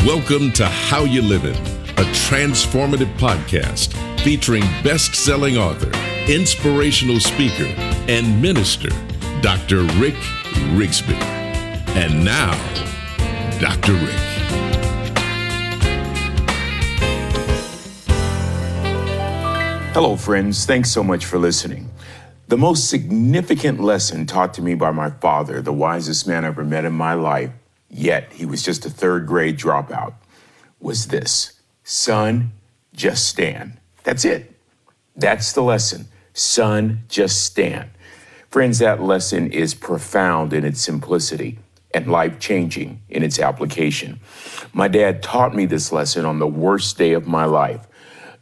Welcome to How You Livin', a transformative podcast featuring best-selling author, inspirational speaker, and minister, Dr. Rick Rigsby. And now, Dr. Rick. Hello, friends. Thanks so much for listening. The most significant lesson taught to me by my father, the wisest man I ever met in my life, yet he was just a third grade dropout, was this: son, just stand. That's it. That's the lesson. Son, just stand. Friends, that lesson is profound in its simplicity and life-changing in its application. My dad taught me this lesson on the worst day of my life,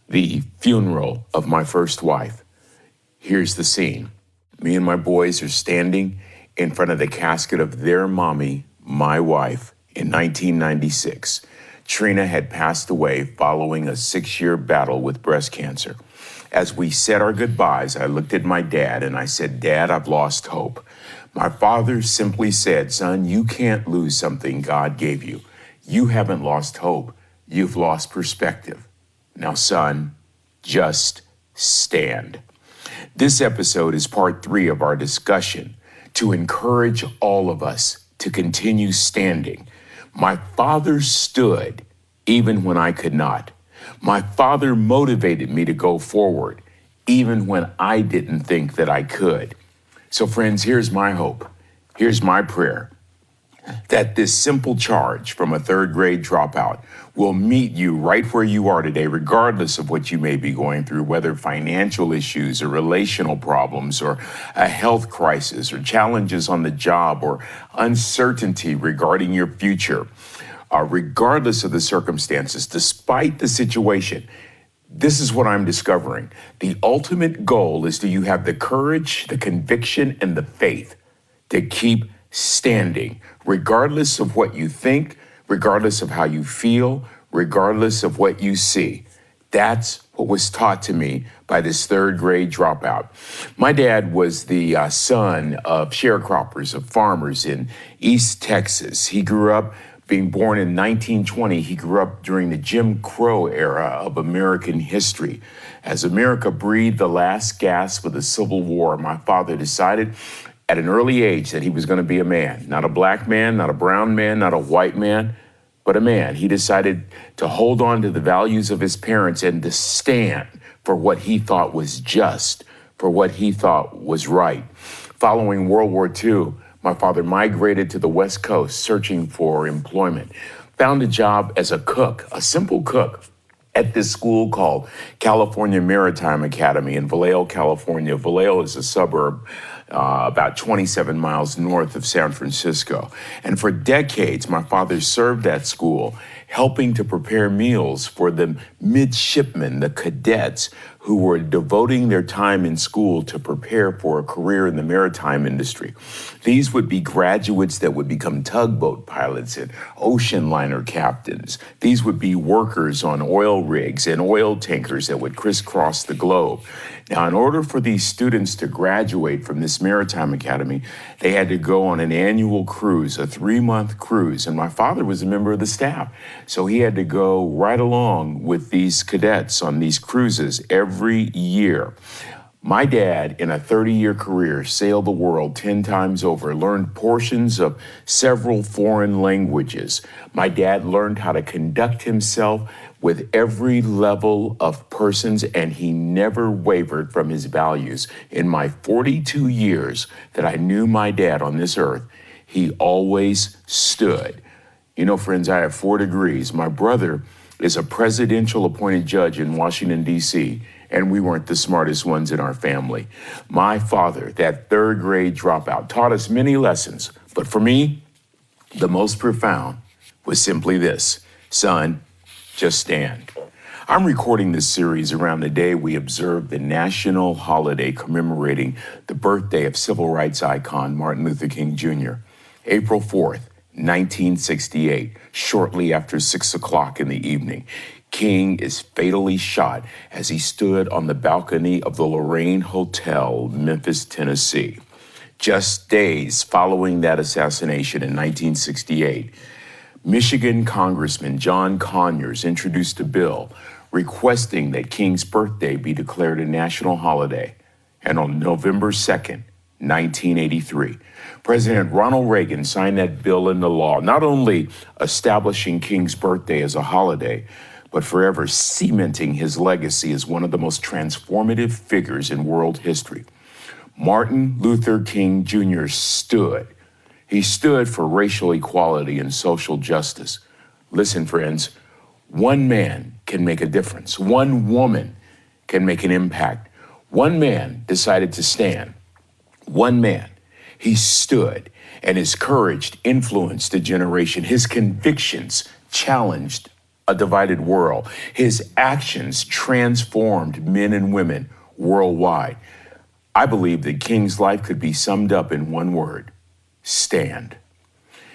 the funeral of my first wife. Here's the scene. Me and my boys are standing in front of the casket of their mommy, my wife, in 1996. Trina had passed away following a 6-year battle with breast cancer. As we said our goodbyes, I looked at my dad and I said, "Dad, I've lost hope." My father simply said, "Son, you can't lose something God gave you. You haven't lost hope. You've lost perspective. Now, son, just stand." This episode is part 3 of our discussion to encourage all of us to continue standing. My father stood even when I could not. My father motivated me to go forward even when I didn't think that I could. So friends, here's my hope. Here's my prayer, that this simple charge from a third grade dropout will meet you right where you are today, regardless of what you may be going through, whether financial issues or relational problems or a health crisis or challenges on the job or uncertainty regarding your future. Regardless of the circumstances, despite the situation, this is what I'm discovering. The ultimate goal is, do you have the courage, the conviction, and the faith to keep standing, regardless of what you think, regardless of how you feel, regardless of what you see. That's what was taught to me by this third grade dropout. My dad was the son of sharecroppers, of farmers in East Texas. He grew up being born in 1920. He grew up during the Jim Crow era of American history. As America breathed the last gasp of the Civil War, my father decided at an early age that he was going to be a man, not a black man, not a brown man, not a white man, but a man. He decided to hold on to the values of his parents and to stand for what he thought was just, for what he thought was right. Following World War II, my father migrated to the West Coast searching for employment, found a job as a cook, a simple cook, at this school called California Maritime Academy in Vallejo, California. Vallejo is a suburb about 27 miles north of San Francisco. And for decades, my father served at school, helping to prepare meals for the midshipmen, the cadets, who were devoting their time in school to prepare for a career in the maritime industry. These would be graduates that would become tugboat pilots and ocean liner captains. These would be workers on oil rigs and oil tankers that would crisscross the globe. Now, in order for these students to graduate from this maritime academy, they had to go on an annual cruise, a 3-month cruise. And my father was a member of the staff, so he had to go right along with these cadets on these cruises every year. My dad, in a 30-year career, sailed the world 10 times over, learned portions of several foreign languages. My dad learned how to conduct himself with every level of persons, and he never wavered from his values. In my 42 years that I knew my dad on this earth, he always stood. You know, friends, I have 4 degrees. My brother is a presidential appointed judge in Washington, D.C., and we weren't the smartest ones in our family. My father, that third grade dropout, taught us many lessons, but for me, the most profound was simply this: son, just stand. I'm recording this series around the day we observe the national holiday commemorating the birthday of civil rights icon Martin Luther King Jr., April 4th, 1968, shortly after 6 o'clock in the evening. King is fatally shot as he stood on the balcony of the Lorraine Hotel, Memphis, Tennessee. Just days following that assassination in 1968, Michigan Congressman John Conyers introduced a bill requesting that King's birthday be declared a national holiday. And on November 2nd, 1983, President Ronald Reagan signed that bill into law, not only establishing King's birthday as a holiday, but forever cementing his legacy as one of the most transformative figures in world history. Martin Luther King Jr. stood. He stood for racial equality and social justice. Listen, friends, one man can make a difference. One woman can make an impact. One man decided to stand. One man, he stood, and his courage influenced a generation. His convictions challenged a divided world. His actions transformed men and women worldwide. I believe that King's life could be summed up in one word: stand.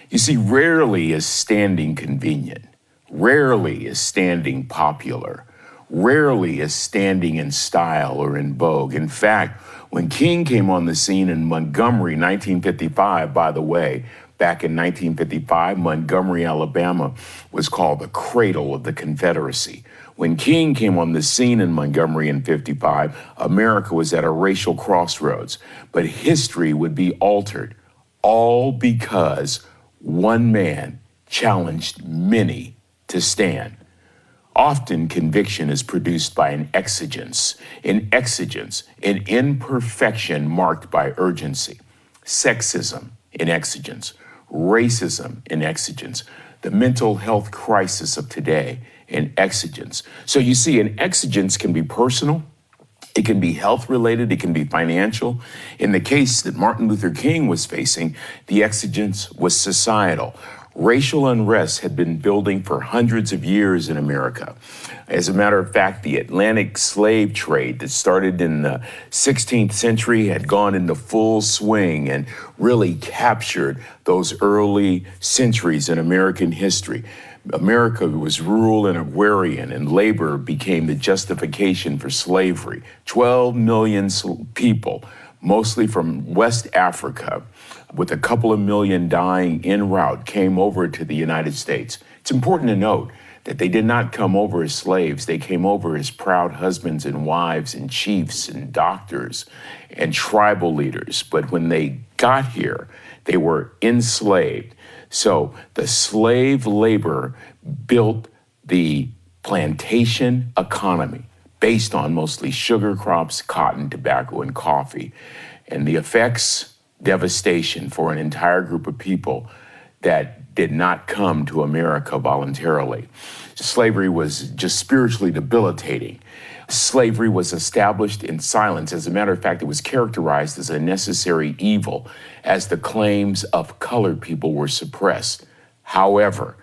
You see, rarely is standing convenient. Rarely is standing popular. Rarely is standing in style or in vogue. In fact, when King came on the scene in Montgomery, 1955, by the way, back in 1955, Montgomery, Alabama, was called the cradle of the Confederacy. When King came on the scene in Montgomery in 55, America was at a racial crossroads, but history would be altered, all because one man challenged many to stand. Often conviction is produced by an exigence, an imperfection marked by urgency. Sexism in exigence, racism in exigence, the mental health crisis of today in exigence. So you see, an exigence can be personal, it can be health related, it can be financial. In the case that Martin Luther King was facing, the exigence was societal. Racial unrest had been building for hundreds of years in America. As a matter of fact, the Atlantic slave trade that started in the 16th century had gone into full swing and really captured those early centuries in American history. America was rural and agrarian, and labor became the justification for slavery. 12 million people, mostly from West Africa, with a couple of million dying en route, came over to the United States. It's important to note that they did not come over as slaves. They came over as proud husbands and wives and chiefs and doctors and tribal leaders. But when they got here, they were enslaved. So the slave labor built the plantation economy based on mostly sugar crops, cotton, tobacco, and coffee. And the effects, devastation for an entire group of people that did not come to America voluntarily. Slavery was just spiritually debilitating. Slavery was established in silence. As a matter of fact, it was characterized as a necessary evil as the claims of colored people were suppressed. However,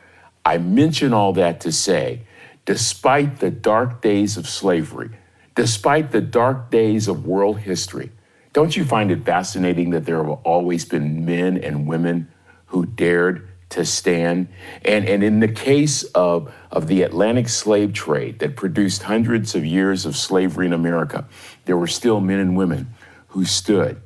I mention all that to say, despite the dark days of slavery, despite the dark days of world history, don't you find it fascinating that there have always been men and women who dared to stand? And in the case of the Atlantic slave trade that produced hundreds of years of slavery in America, there were still men and women who stood.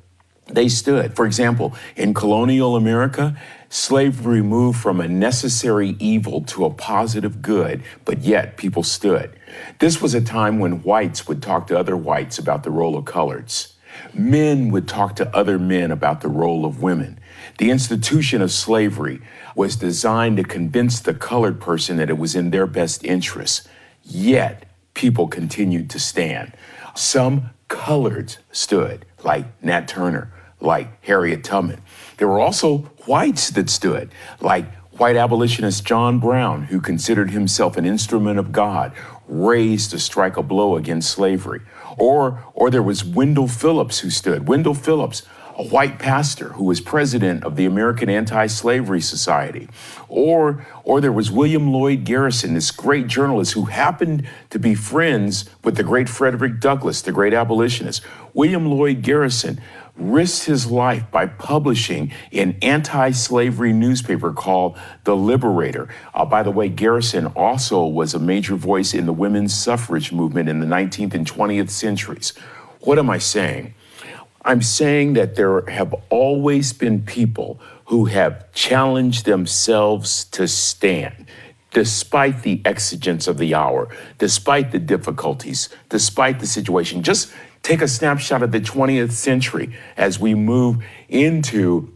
They stood. For example, in colonial America, slavery moved from a necessary evil to a positive good, but yet people stood. This was a time when whites would talk to other whites about the role of coloreds. Men would talk to other men about the role of women. The institution of slavery was designed to convince the colored person that it was in their best interest. Yet, people continued to stand. Some coloreds stood, like Nat Turner, like Harriet Tubman. There were also whites that stood, like white abolitionist John Brown, who considered himself an instrument of God, raised to strike a blow against slavery. Or there was Wendell Phillips who stood. Wendell Phillips, a white pastor who was president of the American Anti-Slavery Society. Or there was William Lloyd Garrison, this great journalist who happened to be friends with the great Frederick Douglass, the great abolitionist. William Lloyd Garrison risked his life by publishing an anti-slavery newspaper called The Liberator. By the way, Garrison also was a major voice in the women's suffrage movement in the 19th and 20th centuries. What am I saying? I'm saying that there have always been people who have challenged themselves to stand. Despite the exigence of the hour, despite the difficulties, despite the situation. Just take a snapshot of the 20th century as we move into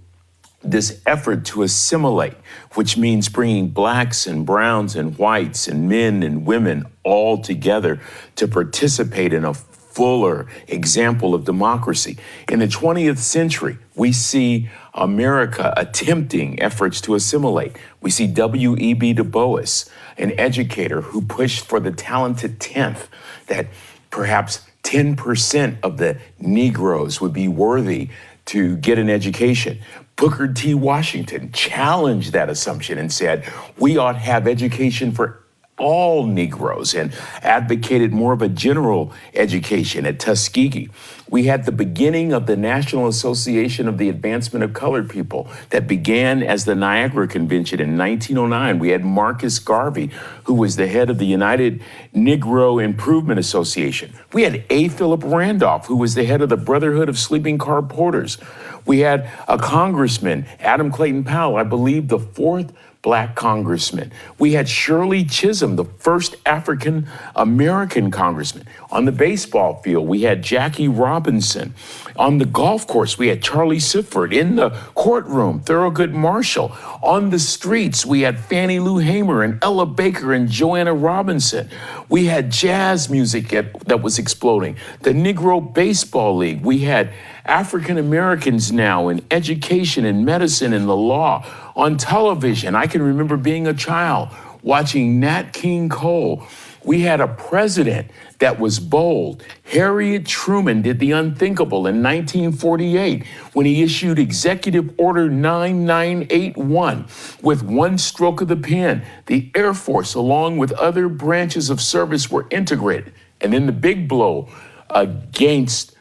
this effort to assimilate, which means bringing blacks and browns and whites and men and women all together to participate in a fuller example of democracy. In the 20th century, we see America attempting efforts to assimilate. We see W.E.B. Du Bois, an educator who pushed for the talented 10th, that perhaps 10% of the Negroes would be worthy to get an education. Booker T. Washington challenged that assumption and said, we ought to have education for all Negroes, and advocated more of a general education at Tuskegee. We had the beginning of the National Association of the Advancement of Colored People that began as the Niagara Convention in 1909. We had Marcus Garvey, who was the head of the United Negro Improvement Association. We had A. Philip Randolph, who was the head of the Brotherhood of Sleeping Car Porters. We had a congressman, Adam Clayton Powell, I believe the fourth Black congressman. We had Shirley Chisholm, the first African American congressman. On the baseball field, we had Jackie Robinson. On the golf course, we had Charlie Sifford. In the courtroom, Thurgood Marshall. On the streets, we had Fannie Lou Hamer and Ella Baker and Joanna Robinson. We had jazz music that was exploding. The Negro Baseball League. We had African Americans now in education and medicine and the law. On television, I can remember being a child watching Nat King Cole. We had a president that was bold. Harriet Truman did the unthinkable in 1948 when he issued Executive Order 9981. With one stroke of the pen, the Air Force, along with other branches of service, were integrated. And then the big blow against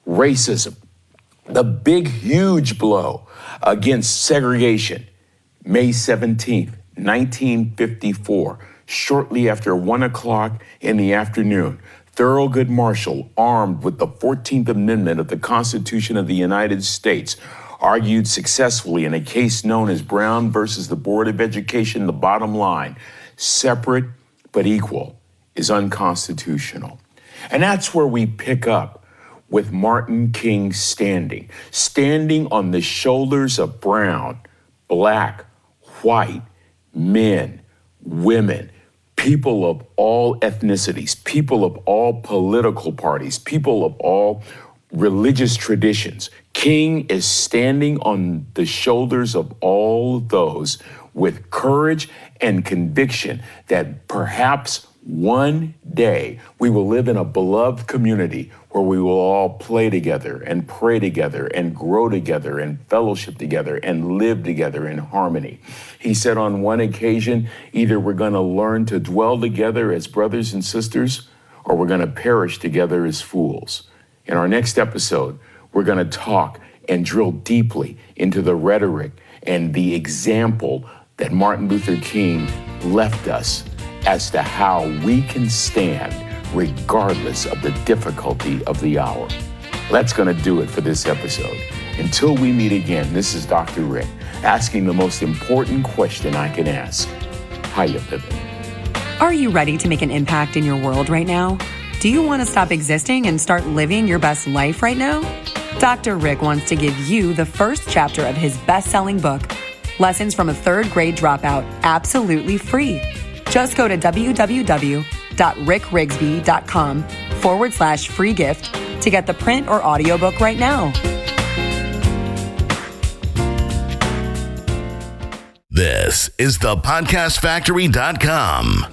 racism, the big, huge blow against segregation. May 17th, 1954, shortly after 1 o'clock in the afternoon, Thurgood Marshall, armed with the 14th Amendment of the Constitution of the United States, argued successfully in a case known as Brown versus the Board of Education. The bottom line, separate but equal, is unconstitutional. And that's where we pick up with Martin King standing on the shoulders of brown, black, white, men, women, people of all ethnicities, people of all political parties, people of all religious traditions. King is standing on the shoulders of all those with courage and conviction that perhaps one day we will live in a beloved community where we will all play together and pray together and grow together and fellowship together and live together in harmony. He said on one occasion, either we're going to learn to dwell together as brothers and sisters, or we're going to perish together as fools. In our next episode, we're going to talk and drill deeply into the rhetoric and the example that Martin Luther King left us as to how we can stand regardless of the difficulty of the hour. That's going to do it for this episode. Until we meet again, this is Dr. Rick, asking the most important question I can ask. How you living? Are you ready to make an impact in your world right now? Do you want to stop existing and start living your best life right now? Dr. Rick wants to give you the first chapter of his best-selling book, Lessons from a Third Grade Dropout, absolutely free. Just go to www.rickrigsby.com/free gift to get the print or audiobook right now. This is the podcastfactory.com.